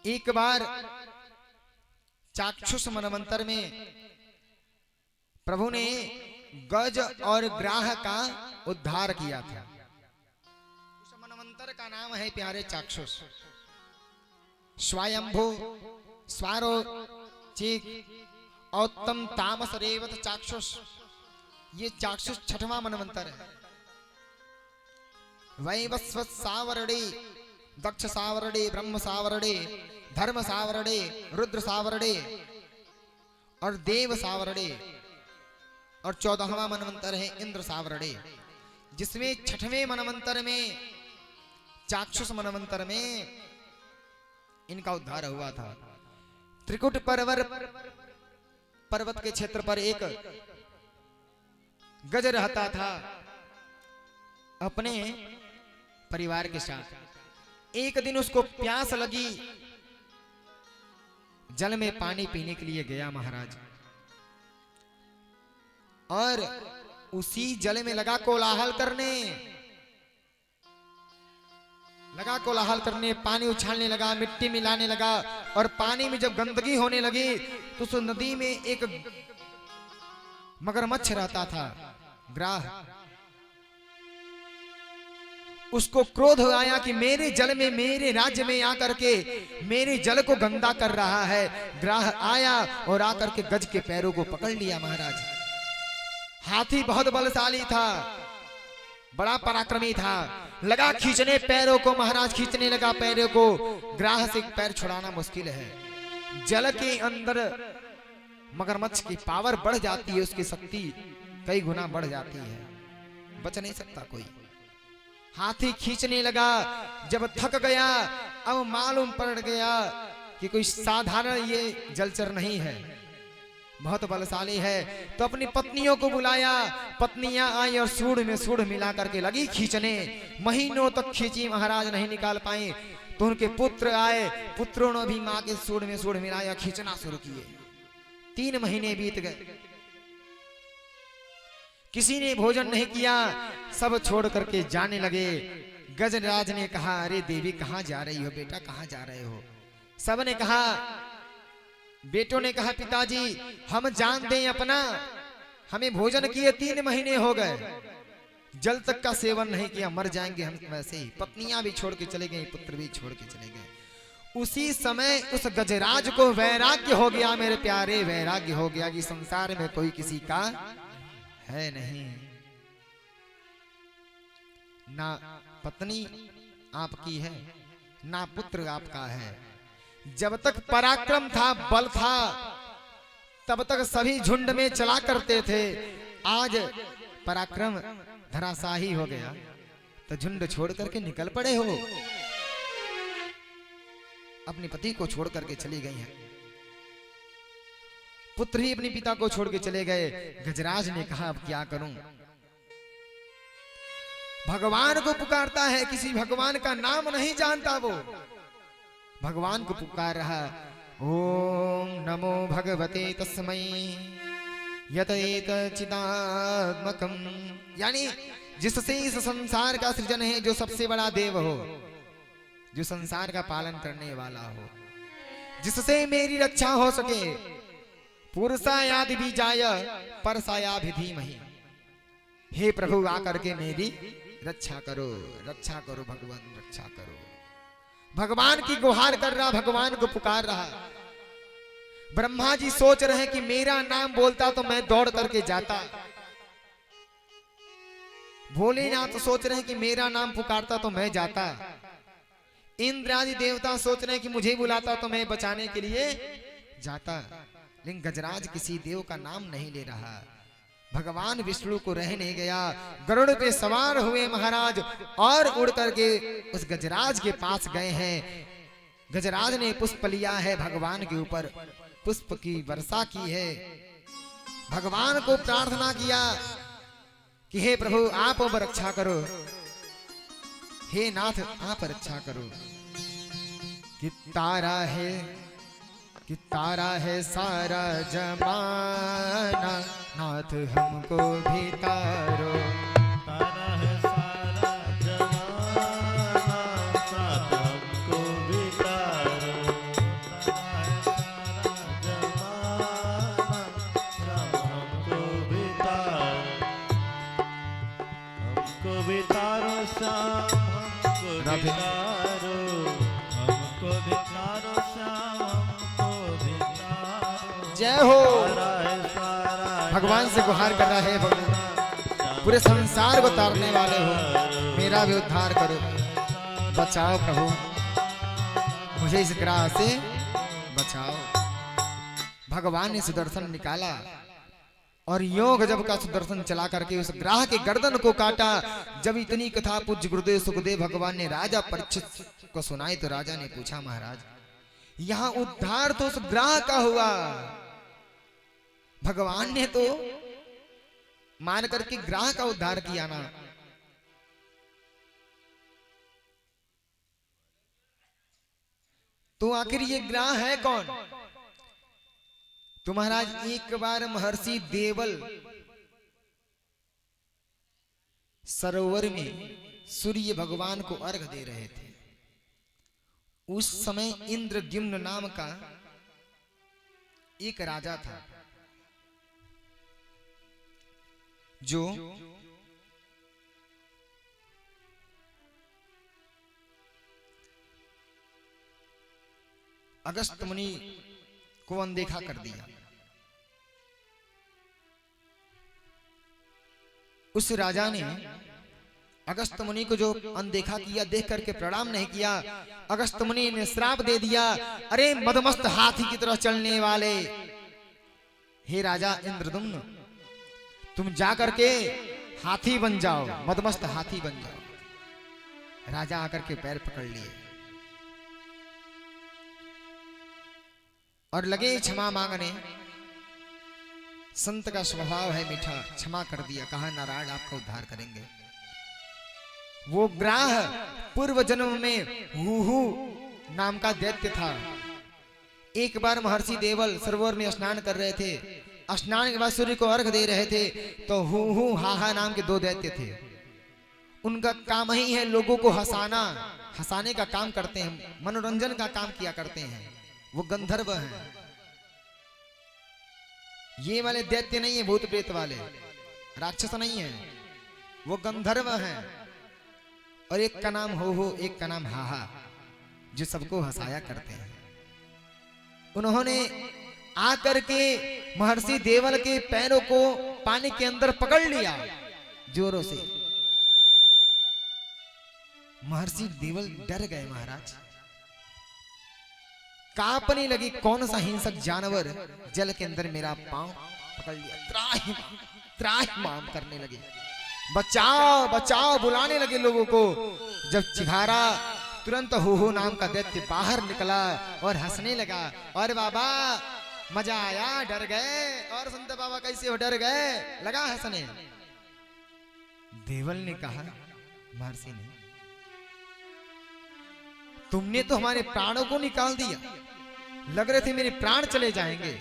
एक बार चाक्षुष मनवंतर में प्रभु ने गज और ग्राह का उद्धार किया था। उस मनवंतर का नाम है प्यारे चाक्षुष। स्वयंभू स्वारो चीक औत्तम तामस रेवत चाक्षुष, ये चाक्षुष छठवां मनवंतर है। वैवस्वत सावरणे, दक्ष सावरणे, ब्रह्म सावरणे, धर्म सावरणे, रुद्र सावरणे और देव सावरणे, और 14वां मनवंतर है इंद्र सावरणे, जिसमें छठवें मनवंतर में चाक्षुष मनवंतर में इनका उद्धार हुआ था। त्रिकुट पर्वत के क्षेत्र पर एक गज रहता था अपने परिवार के साथ। एक दिन उसको प्यास लगी, जल में पानी पीने के लिए गया महाराज, और उसी जल में लगा कोलाहल करने, पानी उछालने लगा, मिट्टी मिलाने लगा, और पानी में जब गंदगी होने लगी तो उस नदी में एक मगरमच्छ रहता था, ग्राह। उसको क्रोध आया कि मेरे जल में, मेरे राज्य में आकर के मेरे जल को गंदा कर रहा है। ग्राह आया और आकर के गज के पैरों को पकड़ लिया महाराज। हाथी बहुत बलशाली था, बड़ा पराक्रमी था, लगा खींचने पैरों को, महाराज खींचने लगा पैरों को। ग्राह से पैर छुड़ाना मुश्किल है। जल के अंदर मगरमच्छ की पावर बढ़ जाती है, उसकी शक्ति कई गुना बढ़ जाती है, बच नहीं सकता कोई। हाथी खींचने लगा, जब थक गया अब मालूम पड़ गया कि कोई साधारण ये जलचर नहीं है, बहुत बलशाली है। तो अपनी पत्नियों को बुलाया, पत्नियां आई और सूंड में सूंड मिला करके लगी खींचने। महीनों तक खींची महाराज, नहीं निकाल पाए। तो उनके पुत्र आए, पुत्रों ने भी मां के सूंड में सूंड मिलाया, खींचना शुरू किए। 3 महीने बीत गए, किसी ने भोजन नहीं किया, सब छोड़ करके जाने लगे। गजराज ने कहा, अरे देवी कहां जा रही हो बेटा, कहां जा रहे हो? सब ने कहा, बेटों ने कहा, पिताजी हम जान दें अपना, हमें भोजन किए 3 महीने हो गए, जल तक का सेवन नहीं किया, मर जाएंगे हम वैसे ही। पत्नियां भी छोड़ के चले गई, पुत्र भी छोड़ के चले गए। उसी समय उस गजराज को वैराग्य हो गया मेरे प्यारे, वैराग्य हो गया कि संसार में कोई किसी का है नहीं, ना पत्नी आपकी है, ना पुत्र आपका है। जब तक पराक्रम था, बल था, तब तक सभी झुंड में चला करते थे। आज पराक्रम धराशाही हो गया तो झुंड छोड़ करके निकल पड़े हो। अपने पति को छोड़ करके चली गई हैं, पुत्र ही अपने पिता को छोड़ के चले गए। गजराज ने कहा, अब क्या करूं? भगवान को पुकारता है, किसी भगवान का नाम नहीं जानता वो, भगवान को पुकार रहा। ओम नमो भगवते तस्मै यतएत चिदात्मकम, यानी जिससे इस संसार का सृजन है, जो सबसे बड़ा देव हो, जो संसार का पालन करने वाला हो, जिससे मेरी रक्षा हो सके। पुरुषायादि बीजाय परसायाभि धीमहि, हे प्रभु आकर के मेरी रक्षा करो, रक्षा करो भगवान, रक्षा करो। भगवान की गुहार कर रहा, भगवान को पुकार रहा। ब्रह्मा जी सोच रहे कि मेरा नाम बोलता तो मैं दौड़ करके जाता। भोलेनाथ सोच रहे कि मेरा नाम पुकारता तो मैं जाता। इंद्र आदि देवता सोच रहे कि मुझे बुलाता तो मैं बचाने के लिए जाता। लेकिन गजराज किसी देव का नाम नहीं ले रहा। भगवान विष्णु को रह नहीं गया, गरुड़ पे सवार हुए महाराज और उड़ करके उस गजराज के पास गए हैं। गजराज ने पुष्प लिया है, भगवान के ऊपर पुष्प की वर्षा की है। भगवान को प्रार्थना किया कि हे प्रभु आप अब रक्षा करो, हे नाथ आप रक्षा करो। कि तारा है सारा जमाना, नाथ हमको भी तारो। तारा है सारा जमाना, नाथ हमको भी तारो। भिखारो, हमको भिखारो श्याम हमको भिखारो। जय हो। सारा है सारा भगवान से गुहार कर रहा है भगवान, पूरे संसार को तारने वाले हो, मेरा भी उद्धार करो, बचाओ प्रभु, मुझे इस ग्राह से बचाओ। भगवान ने सुदर्शन निकाला और योग जब का सुदर्शन चला करके उस ग्राह के गर्दन को काटा। जब इतनी कथा पूज्य गुरुदेव सुखदेव भगवान ने राजा परीक्षित को सुनाई तो राजा ने पूछा, महाराज यहाँ उद्धार तो उस ग्राह का हुआ, भगवान ने तो मान करके ग्राह का उद्धार किया ना। तो आखिर ये ग्राह है कौन? तो महाराज एक बार महर्षि देवल सरोवर में सूर्य भगवान को अर्घ दे रहे थे। उस समय इंद्रद्युम्न नाम का एक राजा था जो अगस्त मुनि को अनदेखा कर दिया। उस राजा ने अगस्त मुनि को जो अनदेखा किया, देख करके प्रणाम नहीं किया, अगस्त मुनि ने श्राप दे दिया, अरे मदमस्त हाथी की तरह चलने वाले, हे राजा इंद्रद्युम्न तुम जा करके हाथी बन जाओ, मदमस्त हाथी बन जाओ। राजा आकर के पैर पकड़ लिए और लगे क्षमा मांगने। संत का स्वभाव है मीठा, क्षमा कर दिया, कहा नारायण आपका उद्धार करेंगे। वो ग्राह पूर्व जन्म में हुहु नाम का दैत्य था। एक बार महर्षि देवल सरोवर में स्नान कर रहे थे, स्नान के बाद सूर्य को अर्घ दे रहे थे, तो हुहु हाहा नाम के दो दैत्य थे। उनका काम ही है लोगों को हंसाना, हंसाने का काम करते हैं, मनोरंजन का काम किया करते हैं। वो गंधर्व हैं, ये वाले दैत्य नहीं है, भूत प्रेत वाले राक्षस नहीं है, वो गंधर्व हैं। और एक का नाम हो, एक का नाम हाहा, जो सबको हंसाया करते हैं। उन्होंने आकर के महर्षि देवल के पैरों को पानी के अंदर पकड़ लिया जोरों से। महर्षि देवल डर गए महाराज, कांपने लगी, कौन सा हिंसक जानवर जल के अंदर मेरा पांव पकड़ लिया, त्राहि त्राहि माम करने लगे, बचाओ बचाओ बुलाने लगे लोगों को। जब चिघारा तुरंत हो नाम का दैत्य बाहर निकला और हंसने लगा, और बाबा मजा आया, डर गए, और संत बाबा कैसे हो, डर गए, लगा हंसने। देवल ने कहा महर्षि ने, तुमने तो हमारे प्राणों को निकाल दिया, लग रहे थे मेरे प्राण चले जाएंगे।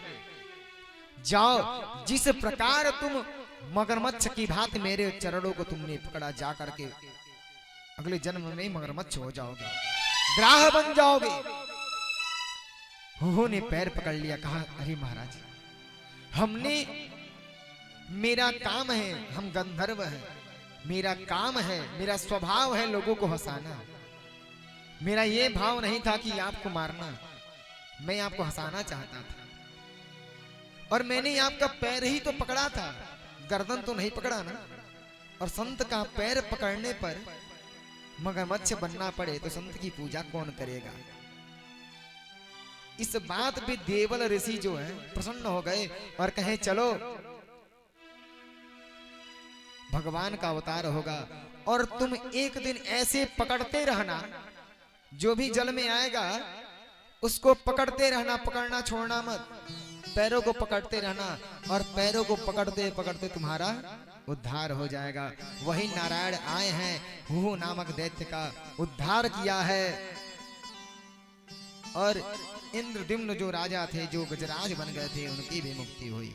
जाओ, जिस प्रकार तुम मगरमच्छ की भांति मेरे चरणों को तुमने पकड़ा, जा करके अगले जन्म में मगरमच्छ हो जाओगे, ग्राह बन जाओगे। हो ने पैर पकड़ लिया, कहा अरे महाराज हमने, मेरा काम है, हम गंधर्व हैं, मेरा काम है, मेरा स्वभाव है लोगों को हंसाना, मेरा ये भाव नहीं था कि आपको मारना, मैं आपको हंसाना चाहता था। और मैंने आपका पैर ही तो पकड़ा था, गर्दन तो नहीं पकड़ा ना। और संत का पैर पकड़ने पर मगरमच्छ बनना पड़े तो संत की पूजा कौन करेगा। इस बात पे देवल ऋषि जो है प्रसन्न हो गए और कहे चलो भगवान का अवतार होगा और तुम एक दिन ऐसे पकड़ते रहना, जो भी जल में आएगा उसको पकड़ते रहना, पकड़ना छोड़ना मत, पैरों को पकड़ते रहना, और पैरों को पकड़ते पकड़ते तुम्हारा उद्धार हो जाएगा। वही नारायण आए हैं, हुहु नामक दैत्य का उद्धार किया है। और इंद्रद्युम्न जो राजा थे, जो गजराज बन गए थे, उनकी भी मुक्ति हुई।